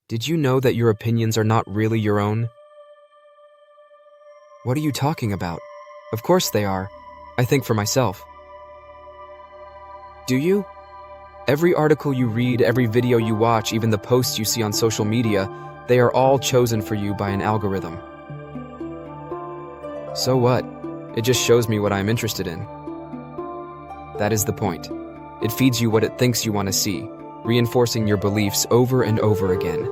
Did you know that your opinions are not really your own? What are you talking about? Of course they are. I think for myself. Do you? Every article you read, every video you watch, even the posts you see on social media, they are all chosen for you by an algorithm. So what? It just shows me what I'm interested in. That is the point. It feeds you what it thinks you want to see, reinforcing your beliefs over and over again.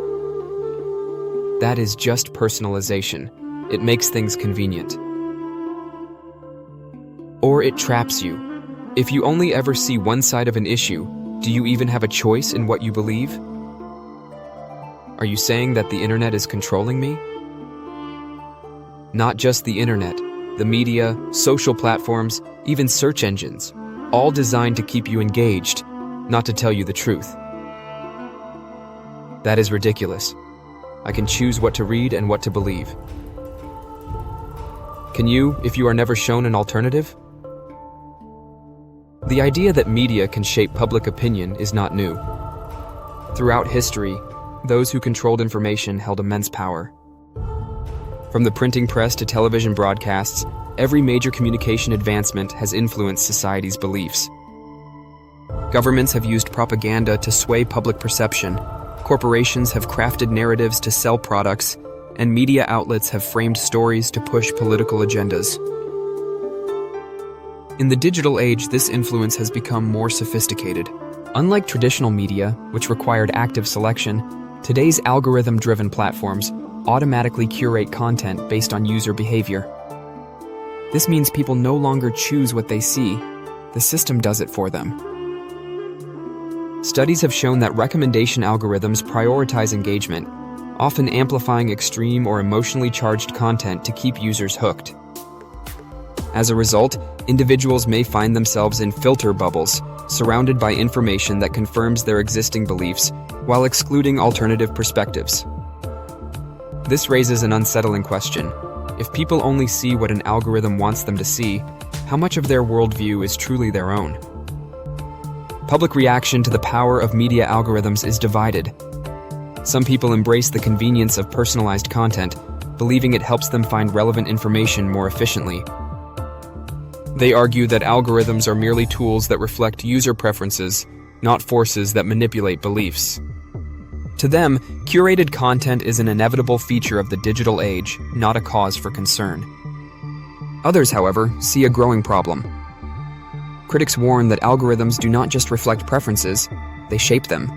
That is just personalization. It makes things convenient. Or it traps you. If you only ever see one side of an issue, do you even have a choice in what you believe? Are you saying that the internet is controlling me? Not just the internet, the media, social platforms, even search engines, all designed to keep you engaged, not to tell you the truth. That is ridiculous. I can choose what to read and what to believe. Can you, if you are never shown an alternative? The idea that media can shape public opinion is not new. Throughout history, those who controlled information held immense power. From the printing press to television broadcasts, every major communication advancement has influenced society's beliefs. Governments have used propaganda to sway public perception, corporations have crafted narratives to sell products, and media outlets have framed stories to push political agendas. In the digital age, this influence has become more sophisticated. Unlike traditional media, which required active selection, today's algorithm-driven platforms automatically curate content based on user behavior. This means people no longer choose what they see. The system does it for them. Studies have shown that recommendation algorithms prioritize engagement, often amplifying extreme or emotionally charged content to keep users hooked. As a result, individuals may find themselves in filter bubbles, surrounded by information that confirms their existing beliefs, while excluding alternative perspectives. This raises an unsettling question. If people only see what an algorithm wants them to see, how much of their worldview is truly their own? Public reaction to the power of media algorithms is divided. Some people embrace the convenience of personalized content, believing it helps them find relevant information more efficiently. They argue that algorithms are merely tools that reflect user preferences, not forces that manipulate beliefs. To them, curated content is an inevitable feature of the digital age, not a cause for concern. Others, however, see a growing problem. Critics warn that algorithms do not just reflect preferences, they shape them.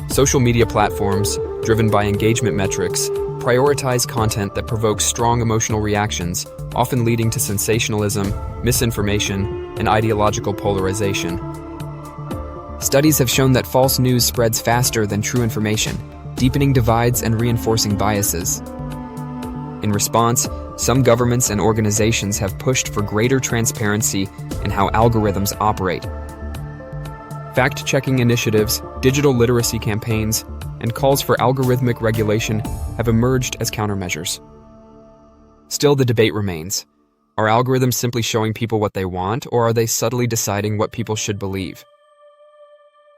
Social media platforms, driven by engagement metrics, prioritize content that provokes strong emotional reactions, often leading to sensationalism, misinformation, and ideological polarization. Studies have shown that false news spreads faster than true information, deepening divides and reinforcing biases. In response, some governments and organizations have pushed for greater transparency in how algorithms operate. Fact-checking initiatives, digital literacy campaigns, and calls for algorithmic regulation have emerged as countermeasures. Still, the debate remains. Are algorithms simply showing people what they want, or are they subtly deciding what people should believe?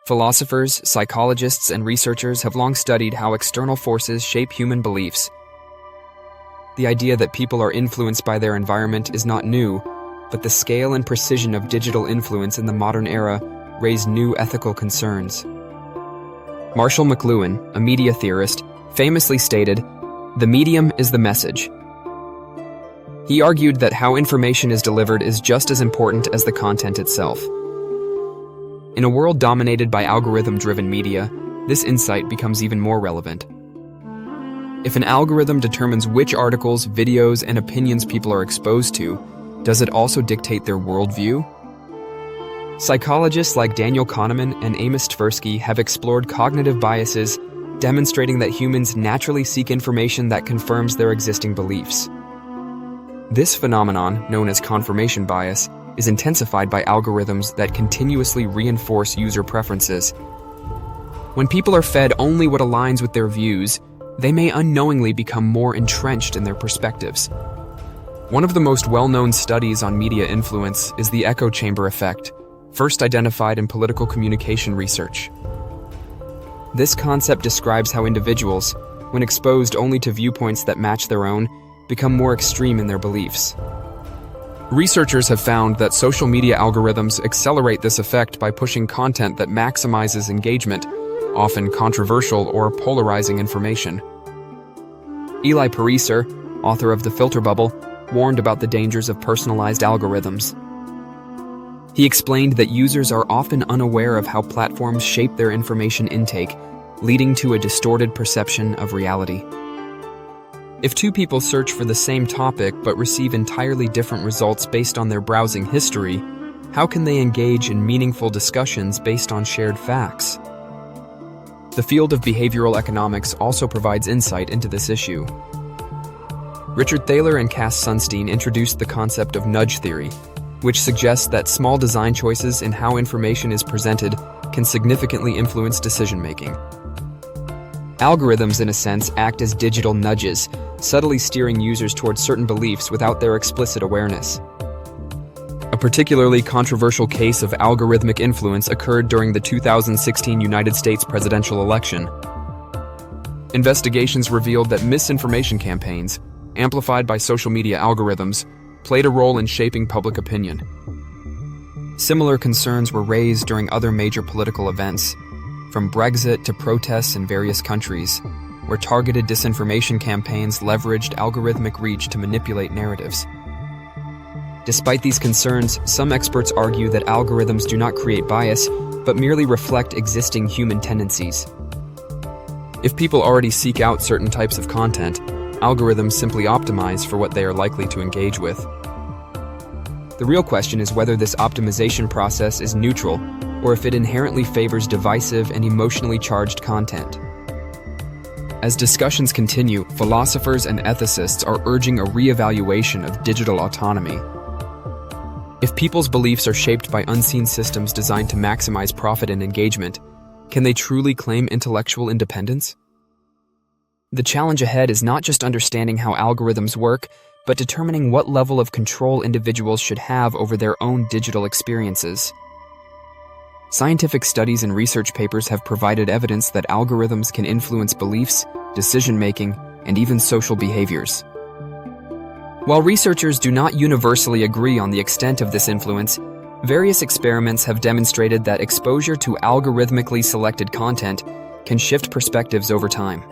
Philosophers, psychologists, and researchers have long studied how external forces shape human beliefs. The idea that people are influenced by their environment is not new, but the scale and precision of digital influence in the modern era raise new ethical concerns. Marshall McLuhan, a media theorist, famously stated, "The medium is the message." He argued that how information is delivered is just as important as the content itself. In a world dominated by algorithm-driven media, this insight becomes even more relevant. If an algorithm determines which articles, videos, and opinions people are exposed to, does it also dictate their worldview? Psychologists like Daniel Kahneman and Amos Tversky have explored cognitive biases, demonstrating that humans naturally seek information that confirms their existing beliefs. This phenomenon, known as confirmation bias, is intensified by algorithms that continuously reinforce user preferences. When people are fed only what aligns with their views, they may unknowingly become more entrenched in their perspectives. One of the most well-known studies on media influence is the echo chamber effect, first identified in political communication research. This concept describes how individuals, when exposed only to viewpoints that match their own, become more extreme in their beliefs. Researchers have found that social media algorithms accelerate this effect by pushing content that maximizes engagement, often controversial or polarizing information. Eli Pariser, author of The Filter Bubble, warned about the dangers of personalized algorithms. He explained that users are often unaware of how platforms shape their information intake, leading to a distorted perception of reality. If two people search for the same topic but receive entirely different results based on their browsing history, how can they engage in meaningful discussions based on shared facts? The field of behavioral economics also provides insight into this issue. Richard Thaler and Cass Sunstein introduced the concept of nudge theory, which suggests that small design choices in how information is presented can significantly influence decision-making. Algorithms, in a sense, act as digital nudges, subtly steering users towards certain beliefs without their explicit awareness. A particularly controversial case of algorithmic influence occurred during the 2016 United States presidential election. Investigations revealed that misinformation campaigns, amplified by social media algorithms, played a role in shaping public opinion. Similar concerns were raised during other major political events, from Brexit to protests in various countries, where targeted disinformation campaigns leveraged algorithmic reach to manipulate narratives. Despite these concerns, some experts argue that algorithms do not create bias, but merely reflect existing human tendencies. If people already seek out certain types of content, algorithms simply optimize for what they are likely to engage with. The real question is whether this optimization process is neutral, or if it inherently favors divisive and emotionally charged content. As discussions continue, philosophers and ethicists are urging a re-evaluation of digital autonomy. If people's beliefs are shaped by unseen systems designed to maximize profit and engagement, can they truly claim intellectual independence? The challenge ahead is not just understanding how algorithms work, but determining what level of control individuals should have over their own digital experiences. Scientific studies and research papers have provided evidence that algorithms can influence beliefs, decision-making, and even social behaviors. While researchers do not universally agree on the extent of this influence, various experiments have demonstrated that exposure to algorithmically selected content can shift perspectives over time.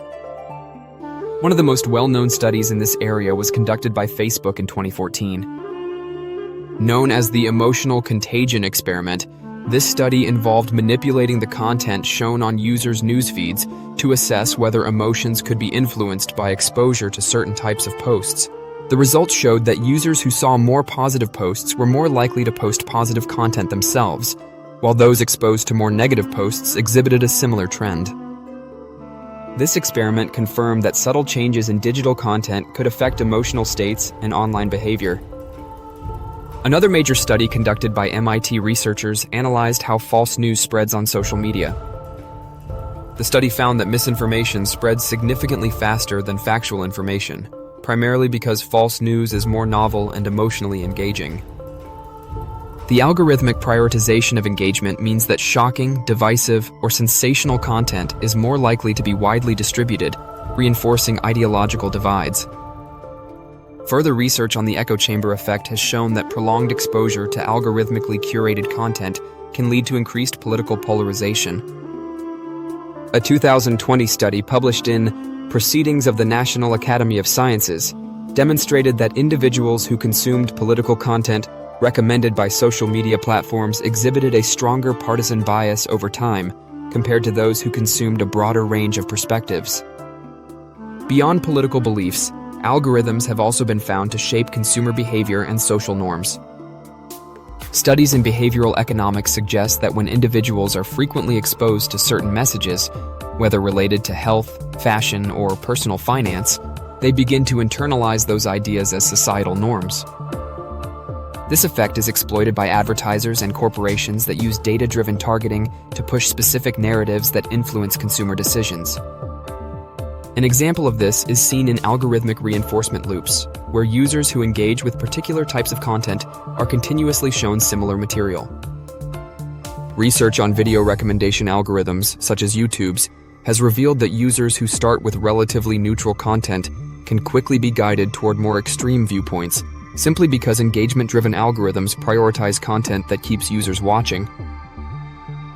One of the most well-known studies in this area was conducted by Facebook in 2014. Known as the emotional contagion experiment, this study involved manipulating the content shown on users' news feeds to assess whether emotions could be influenced by exposure to certain types of posts. The results showed that users who saw more positive posts were more likely to post positive content themselves, while those exposed to more negative posts exhibited a similar trend. This experiment confirmed that subtle changes in digital content could affect emotional states and online behavior. Another major study conducted by MIT researchers analyzed how false news spreads on social media. The study found that misinformation spreads significantly faster than factual information, primarily because false news is more novel and emotionally engaging. The algorithmic prioritization of engagement means that shocking, divisive, or sensational content is more likely to be widely distributed, reinforcing ideological divides. Further research on the echo chamber effect has shown that prolonged exposure to algorithmically curated content can lead to increased political polarization. A 2020 study published in Proceedings of the National Academy of Sciences demonstrated that individuals who consumed political content recommended by social media platforms exhibited a stronger partisan bias over time compared to those who consumed a broader range of perspectives. Beyond political beliefs, algorithms have also been found to shape consumer behavior and social norms. Studies in behavioral economics suggest that when individuals are frequently exposed to certain messages, whether related to health, fashion, or personal finance, they begin to internalize those ideas as societal norms. This effect is exploited by advertisers and corporations that use data-driven targeting to push specific narratives that influence consumer decisions. An example of this is seen in algorithmic reinforcement loops, where users who engage with particular types of content are continuously shown similar material. Research on video recommendation algorithms, such as YouTube's, has revealed that users who start with relatively neutral content can quickly be guided toward more extreme viewpoints, simply because engagement-driven algorithms prioritize content that keeps users watching.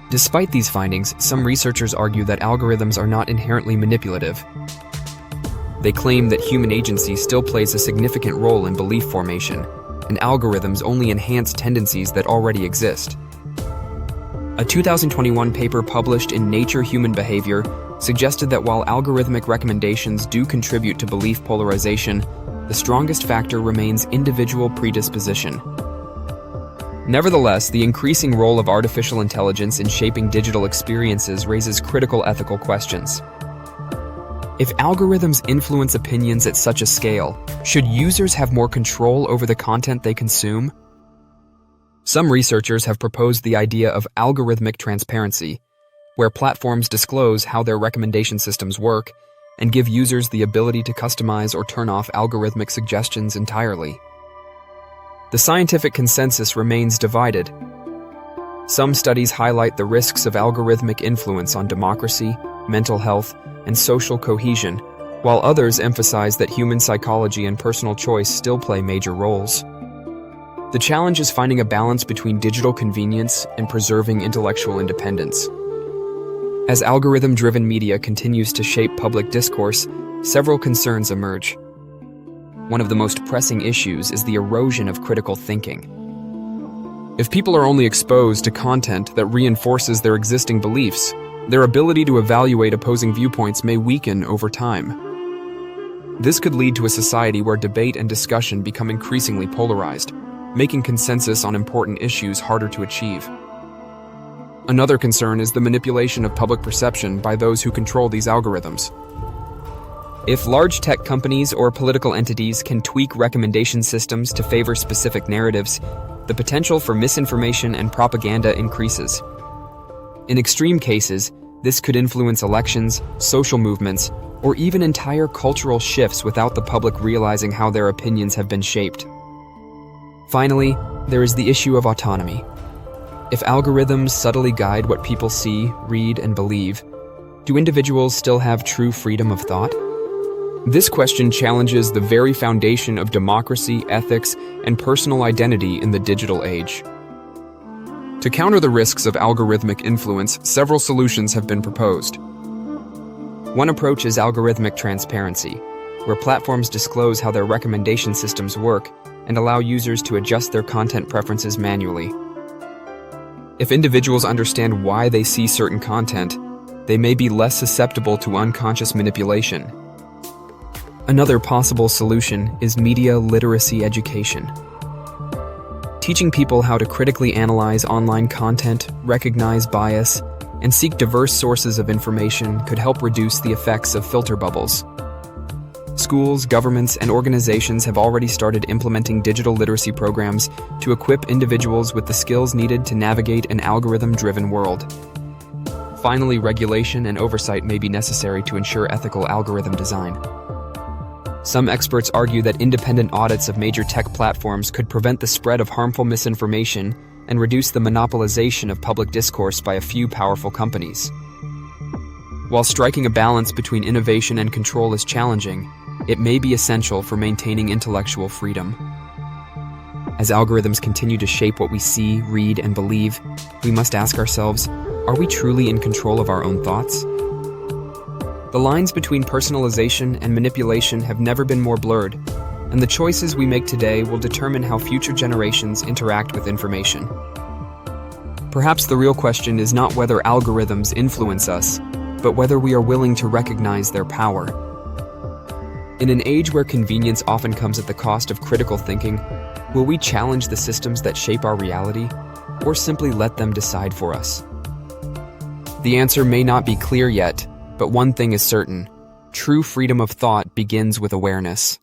Despite these findings, some researchers argue that algorithms are not inherently manipulative. They claim that human agency still plays a significant role in belief formation, and algorithms only enhance tendencies that already exist. A 2021 paper published in Nature Human Behavior suggested that while algorithmic recommendations do contribute to belief polarization, the strongest factor remains individual predisposition. Nevertheless, the increasing role of artificial intelligence in shaping digital experiences raises critical ethical questions. If algorithms influence opinions at such a scale, should users have more control over the content they consume? Some researchers have proposed the idea of algorithmic transparency, where platforms disclose how their recommendation systems work and give users the ability to customize or turn off algorithmic suggestions entirely. The scientific consensus remains divided. Some studies highlight the risks of algorithmic influence on democracy, mental health, and social cohesion, while others emphasize that human psychology and personal choice still play major roles. The challenge is finding a balance between digital convenience and preserving intellectual independence. As algorithm-driven media continues to shape public discourse, several concerns emerge. One of the most pressing issues is the erosion of critical thinking. If people are only exposed to content that reinforces their existing beliefs, their ability to evaluate opposing viewpoints may weaken over time. This could lead to a society where debate and discussion become increasingly polarized, making consensus on important issues harder to achieve. Another concern is the manipulation of public perception by those who control these algorithms. If large tech companies or political entities can tweak recommendation systems to favor specific narratives, the potential for misinformation and propaganda increases. In extreme cases, this could influence elections, social movements, or even entire cultural shifts without the public realizing how their opinions have been shaped. Finally, there is the issue of autonomy. If algorithms subtly guide what people see, read, and believe, do individuals still have true freedom of thought? This question challenges the very foundation of democracy, ethics, and personal identity in the digital age. To counter the risks of algorithmic influence, several solutions have been proposed. One approach is algorithmic transparency, where platforms disclose how their recommendation systems work and allow users to adjust their content preferences manually. If individuals understand why they see certain content, they may be less susceptible to unconscious manipulation. Another possible solution is media literacy education. Teaching people how to critically analyze online content, recognize bias, and seek diverse sources of information could help reduce the effects of filter bubbles. Schools, governments, and organizations have already started implementing digital literacy programs to equip individuals with the skills needed to navigate an algorithm-driven world. Finally, regulation and oversight may be necessary to ensure ethical algorithm design. Some experts argue that independent audits of major tech platforms could prevent the spread of harmful misinformation and reduce the monopolization of public discourse by a few powerful companies. While striking a balance between innovation and control is challenging, it may be essential for maintaining intellectual freedom. As algorithms continue to shape what we see, read, and believe, we must ask ourselves, are we truly in control of our own thoughts? The lines between personalization and manipulation have never been more blurred, and the choices we make today will determine how future generations interact with information. Perhaps the real question is not whether algorithms influence us, but whether we are willing to recognize their power. In an age where convenience often comes at the cost of critical thinking, will we challenge the systems that shape our reality, or simply let them decide for us? The answer may not be clear yet, but one thing is certain: true freedom of thought begins with awareness.